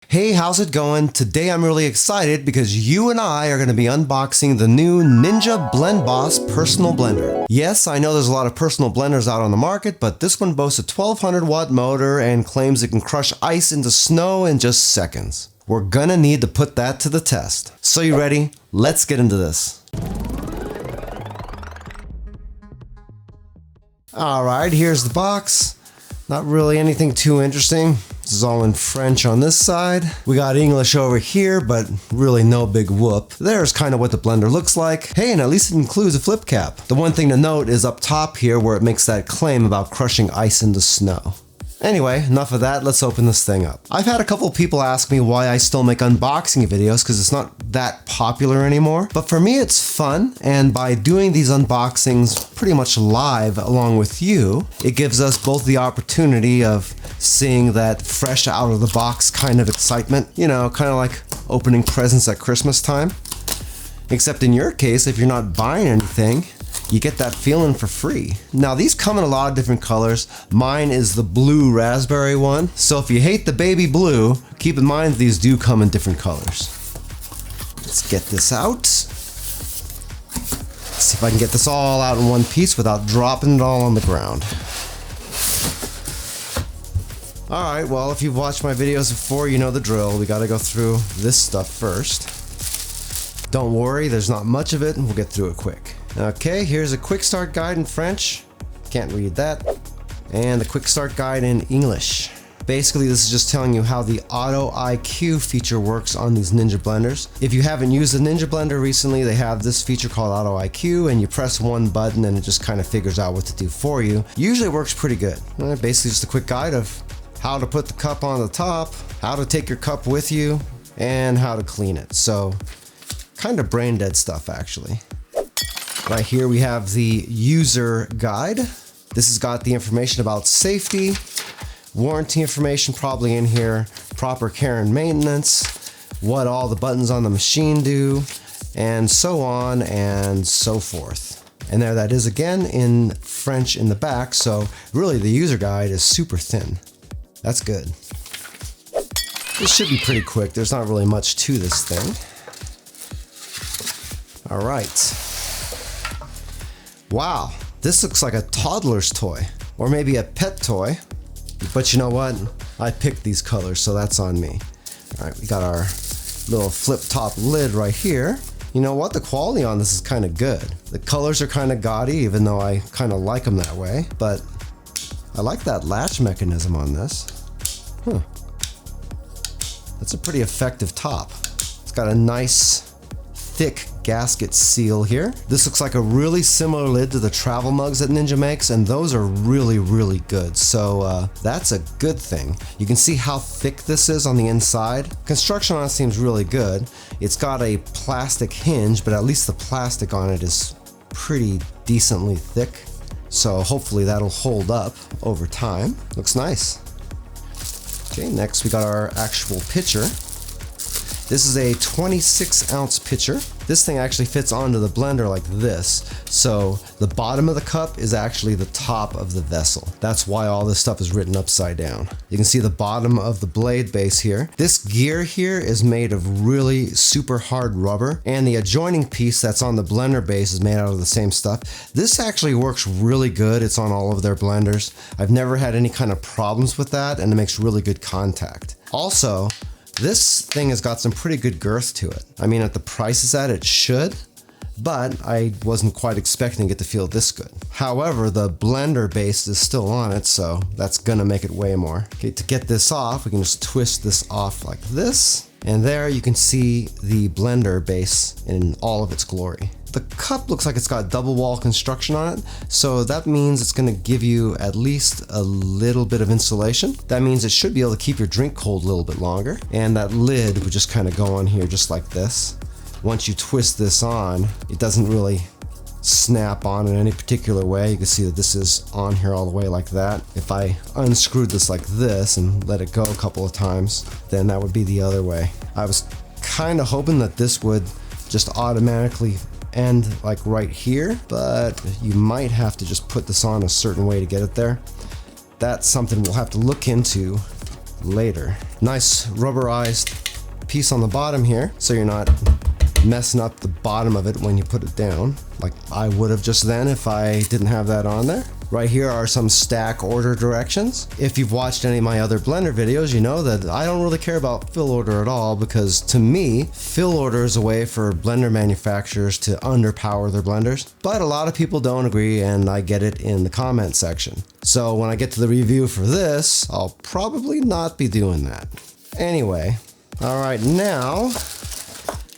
Hey, how's it going? Today I'm really excited because you and I are going to be unboxing the new Ninja BlendBoss personal blender. Yes, I know there's a lot of personal blenders out on the market, but this one boasts a 1200 watt motor and claims it can crush ice into snow in just seconds. We're gonna need to put that to the test. So you ready? Let's get into this. Alright, here's the box. Not really anything too interesting. This is all in French on this side. We got English over here, but really no big whoop. There's kind of what the blender looks like. Hey, and at least it includes a flip cap. The one thing to note is up top here where it makes that claim about crushing ice into snow. Anyway, enough of that, let's open this thing up. I've had a couple of people ask me why I still make unboxing videos because it's not that popular anymore. But for me it's fun, and by doing these unboxings pretty much live along with you, it gives us both the opportunity of seeing that fresh out of the box kind of excitement. You know, kind of like opening presents at Christmas time. Except in your case, if you're not buying anything, you get that feeling for free. Now these come in a lot of different colors. Mine is the blue raspberry one. So if you hate the baby blue, keep in mind these do come in different colors. Let's get this out. Let's see if I can get this all out in one piece without dropping it all on the ground. Alright, well if you've watched my videos before, you know the drill. We gotta go through this stuff first. Don't worry, there's not much of it, and we'll get through it quick. Okay, here's a quick start guide in French. Can't read that. And the quick start guide in English. Basically, this is just telling you how the Auto IQ feature works on these Ninja blenders. If you haven't used a Ninja blender recently, they have this feature called Auto IQ, and you press one button and it just kind of figures out what to do for you. Usually it works pretty good. Basically just a quick guide of how to put the cup on the top, how to take your cup with you, and how to clean it. So, kind of brain dead stuff actually. Right here we have the user guide. This has got the information about safety, warranty information probably in here, proper care and maintenance, what all the buttons on the machine do, and so on and so forth. And there that is again in French in the back, so really the user guide is super thin. That's good. This should be pretty quick. There's not really much to this thing. All right. Wow, this looks like a toddler's toy, or maybe a pet toy. But you know what? I picked these colors, so that's on me. All right, we got our little flip top lid right here. You know what? The quality on this is kind of good. The colors are kind of gaudy, even though I kind of like them that way. But I like that latch mechanism on this. That's a pretty effective top. It's got a nice thick gasket seal here. This looks like a really similar lid to the travel mugs that Ninja makes, and those are really good. So that's a good thing. You can see how thick this is on the inside. Construction on it seems really good. It's got a plastic hinge, but at least the plastic on it is pretty decently thick. So hopefully that'll hold up over time. Looks nice. Okay, next we got our actual pitcher. This is a 26 ounce pitcher. This thing actually fits onto the blender like this. So the bottom of the cup is actually the top of the vessel. That's why all this stuff is written upside down. You can see the bottom of the blade base here. This gear here is made of really super hard rubber, and the adjoining piece that's on the blender base is made out of the same stuff. This actually works really good. It's on all of their blenders. I've never had any kind of problems with that, and it makes really good contact. Also, this thing has got some pretty good girth to it. I mean, at the price it's at, it should, but I wasn't quite expecting it to feel this good. However, the blender base is still on it, so that's gonna make it way more. Okay, to get this off, we can just twist this off like this, and there you can see the blender base in all of its glory. The cup looks like it's got double wall construction on it, so that means it's gonna give you at least a little bit of insulation. That means it should be able to keep your drink cold a little bit longer, and that lid would just kind of go on here just like this. Once you twist this on, it doesn't really snap on in any particular way. You can see that this is on here all the way like that. If I unscrewed this like this and let it go a couple of times, then that would be the other way. I was kind of hoping that this would just automatically end like right here, but you might have to just put this on a certain way to get it there. That's something we'll have to look into later. Nice rubberized piece on the bottom here, so you're not messing up the bottom of it when you put it down, like I would have just then if I didn't have that on there. Right here are some stack order directions. If you've watched any of my other Blender videos, you know that I don't really care about fill order at all, because to me, fill order is a way for Blender manufacturers to underpower their blenders. But a lot of people don't agree, and I get it in the comment section. So when I get to the review for this, I'll probably not be doing that. Anyway, all right, now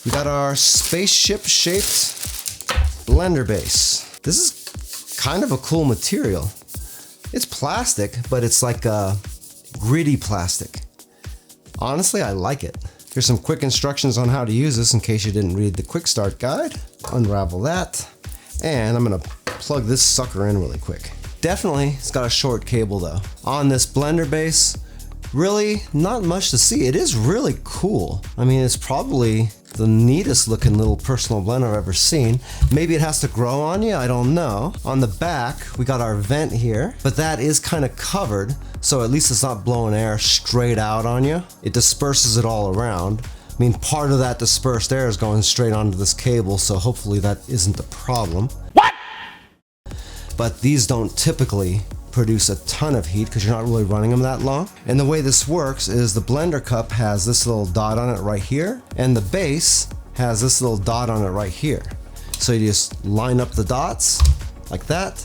we got our spaceship shaped blender base. This is kind of a cool material. It's plastic, but it's like a gritty plastic. Honestly, I like it. Here's some quick instructions on how to use this in case you didn't read the quick start guide. Unravel that, and I'm gonna plug this sucker in really quick. Definitely, it's got a short cable though. On this blender base, really not much to see. It is really cool. I mean, it's probably the neatest looking little personal blender I've ever seen. Maybe it has to grow on you, I don't know. On the back, we got our vent here, but that is kind of covered, so at least it's not blowing air straight out on you. It disperses it all around. I mean, part of that dispersed air is going straight onto this cable, so hopefully that isn't the problem. What? But these don't typically produce a ton of heat because you're not really running them that long. And the way this works is the blender cup has this little dot on it right here, and the base has this little dot on it right here. So you just line up the dots like that,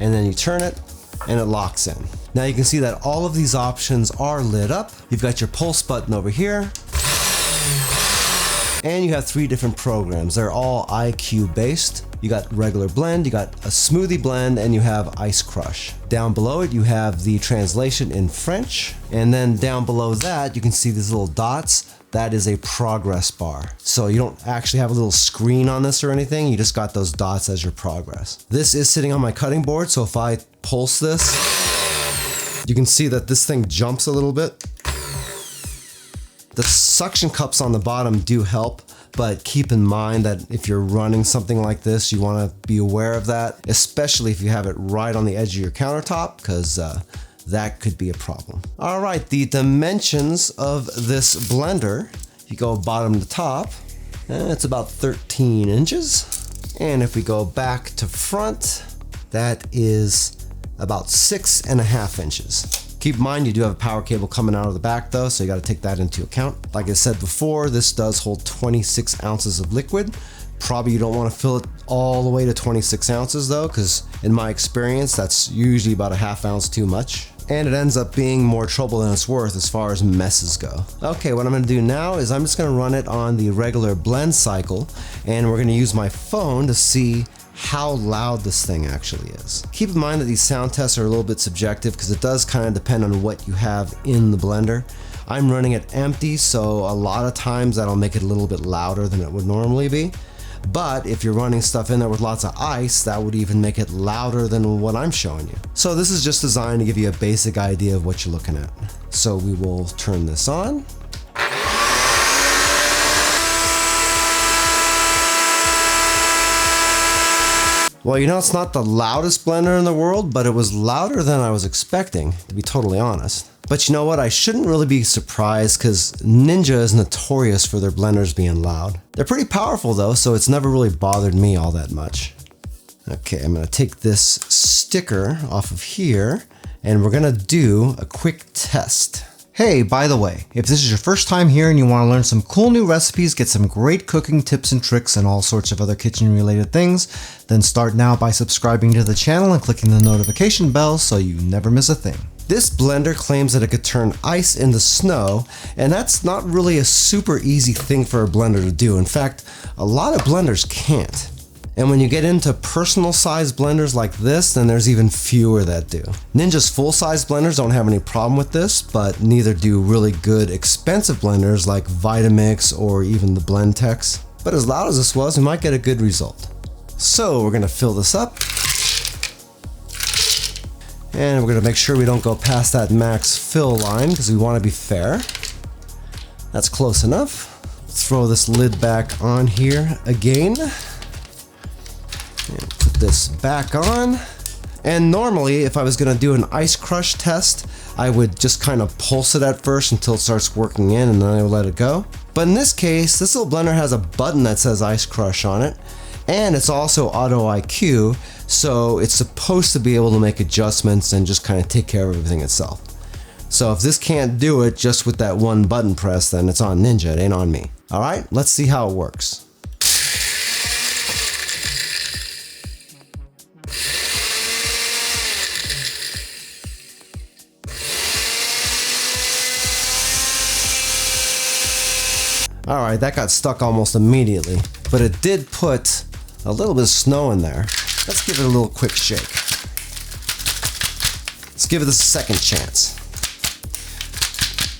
and then you turn it and it locks in. Now you can see that all of these options are lit up. You've got your pulse button over here, and you have 3 different programs. They're all IQ based. You got regular blend, you got a smoothie blend, and you have ice crush. Down below it, you have the translation in French. And then down below that, you can see these little dots. That is a progress bar. So you don't actually have a little screen on this or anything. You just got those dots as your progress. This is sitting on my cutting board. So if I pulse this, you can see that this thing jumps a little bit. The suction cups on the bottom do help, but keep in mind that if you're running something like this, you want to be aware of that, especially if you have it right on the edge of your countertop, because that could be a problem. All right, the dimensions of this blender, you go bottom to top, it's about 13 inches. And if we go back to front, that is about 6.5 inches. Keep in mind, you do have a power cable coming out of the back though, so you got to take that into account. Like I said before, this does hold 26 ounces of liquid. Probably you don't want to fill it all the way to 26 ounces though, because in my experience, that's usually about a ½ ounce too much. And it ends up being more trouble than it's worth as far as messes go. Okay, what I'm gonna do now is I'm just gonna run it on the regular blend cycle, and we're gonna use my phone to see how loud this thing actually is. Keep in mind that these sound tests are a little bit subjective because it does kind of depend on what you have in the blender. I'm running it empty, so a lot of times that'll make it a little bit louder than it would normally be. But if you're running stuff in there with lots of ice, that would even make it louder than what I'm showing you. So this is just designed to give you a basic idea of what you're looking at. So we will turn this on. Well, you know, it's not the loudest blender in the world, but it was louder than I was expecting, to be totally honest. But you know what? I shouldn't really be surprised because Ninja is notorious for their blenders being loud. They're pretty powerful though, so it's never really bothered me all that much. Okay, I'm gonna take this sticker off of here and we're gonna do a quick test. Hey, by the way, if this is your first time here and you want to learn some cool new recipes, get some great cooking tips and tricks and all sorts of other kitchen related things, then start now by subscribing to the channel and clicking the notification bell so you never miss a thing. This blender claims that it could turn ice into snow, and that's not really a super easy thing for a blender to do. In fact, a lot of blenders can't. And when you get into personal size blenders like this, then there's even fewer that do. Ninja's full-size blenders don't have any problem with this, but neither do really good expensive blenders like Vitamix or even the BlendTex. But as loud as this was, we might get a good result. So we're gonna fill this up. And we're gonna make sure we don't go past that max fill line because we wanna be fair. That's close enough. Let's throw this lid back on here again. And put this back on. And normally, if I was gonna do an ice crush test, I would just kind of pulse it at first until it starts working in, and then I would let it go. But in this case, this little blender has a button that says ice crush on it, and it's also auto IQ, so it's supposed to be able to make adjustments and just kind of take care of everything itself. So if this can't do it just with that one button press, then it's on Ninja, it ain't on me. All right, let's see how it works. All right, that got stuck almost immediately, but it did put a little bit of snow in there. Let's give it a little quick shake. Let's give it a second chance.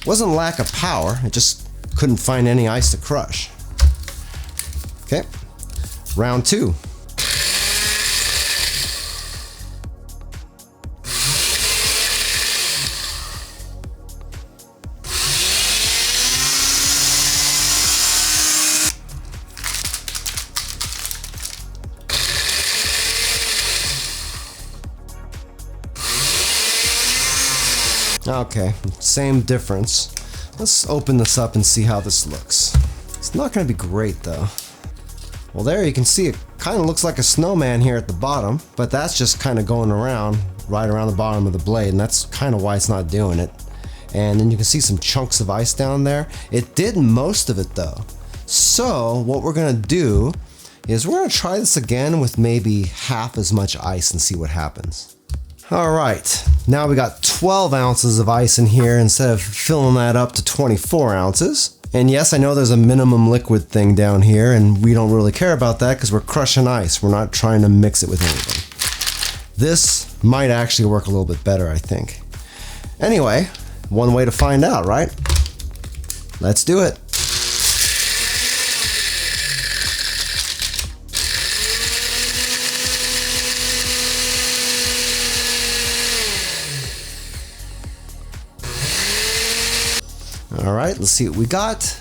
Wasn't lack of power, it just couldn't find any ice to crush. Okay, round 2. Okay, same difference. Let's open this up and see how this looks. It's not going to be great though. Well, there you can see it kind of looks like a snowman here at the bottom, but that's just kind of going around, right around the bottom of the blade, and that's kind of why it's not doing it. And then you can see some chunks of ice down there. It did most of it though. So what we're going to do is we're going to try this again with maybe half as much ice and see what happens. All right, now we got 12 ounces of ice in here instead of filling that up to 24 ounces. And yes, I know there's a minimum liquid thing down here, and we don't really care about that because we're crushing ice. We're not trying to mix it with anything. This might actually work a little bit better, I think. Anyway, one way to find out, right? Let's do it. All right, let's see what we got.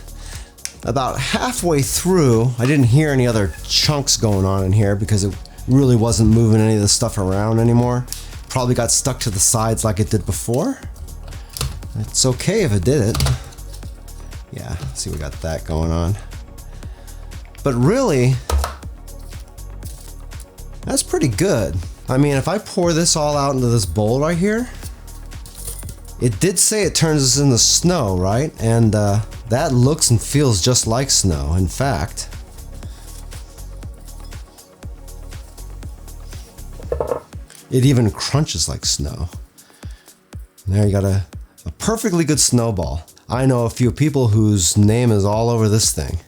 About halfway through, I didn't hear any other chunks going on in here because it really wasn't moving any of the stuff around anymore. Probably got stuck to the sides like it did before. It's okay if it did it. Yeah, let's see, we got that going on. But really, that's pretty good. I mean, if I pour this all out into this bowl right here, it did say it turns this into snow, right? And that looks and feels just like snow. In fact, it even crunches like snow. There you got a perfectly good snowball. I know a few people whose name is all over this thing.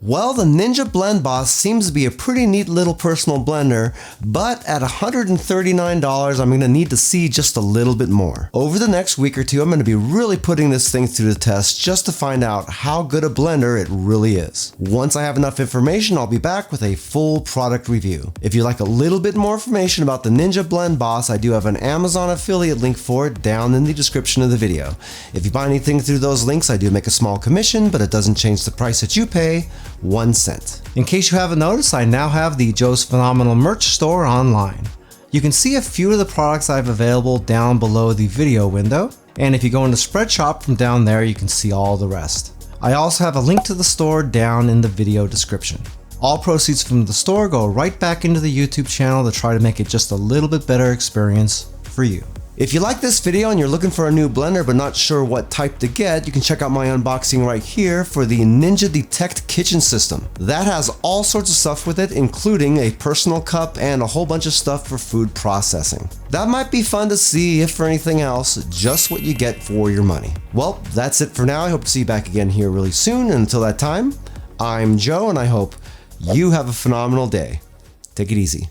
Well, the Ninja BlendBoss seems to be a pretty neat little personal blender, but at $139, I'm going to need to see just a little bit more. Over the next week or two, I'm going to be really putting this thing through the test just to find out how good a blender it really is. Once I have enough information, I'll be back with a full product review. If you'd like a little bit more information about the Ninja BlendBoss, I do have an Amazon affiliate link for it down in the description of the video. If you buy anything through those links, I do make a small commission, but it doesn't change the price that you pay 1 cent. In case you haven't noticed, I now have the Joe's Phenomenal merch store online. You can see a few of the products I have available down below the video window, and if you go into Spread Shop from down there, you can see all the rest. I also have a link to the store down in the video description. All proceeds from the store go right back into the YouTube channel to try to make it just a little bit better experience for you. If you like this video and you're looking for a new blender but not sure what type to get, you can check out my unboxing right here for the Ninja Detect kitchen system. That has all sorts of stuff with it, including a personal cup and a whole bunch of stuff for food processing. That might be fun to see, if for anything else, just what you get for your money. Well, that's it for now. I hope to see you back again here really soon. And until that time, I'm Joe, and I hope you have a phenomenal day. Take it easy.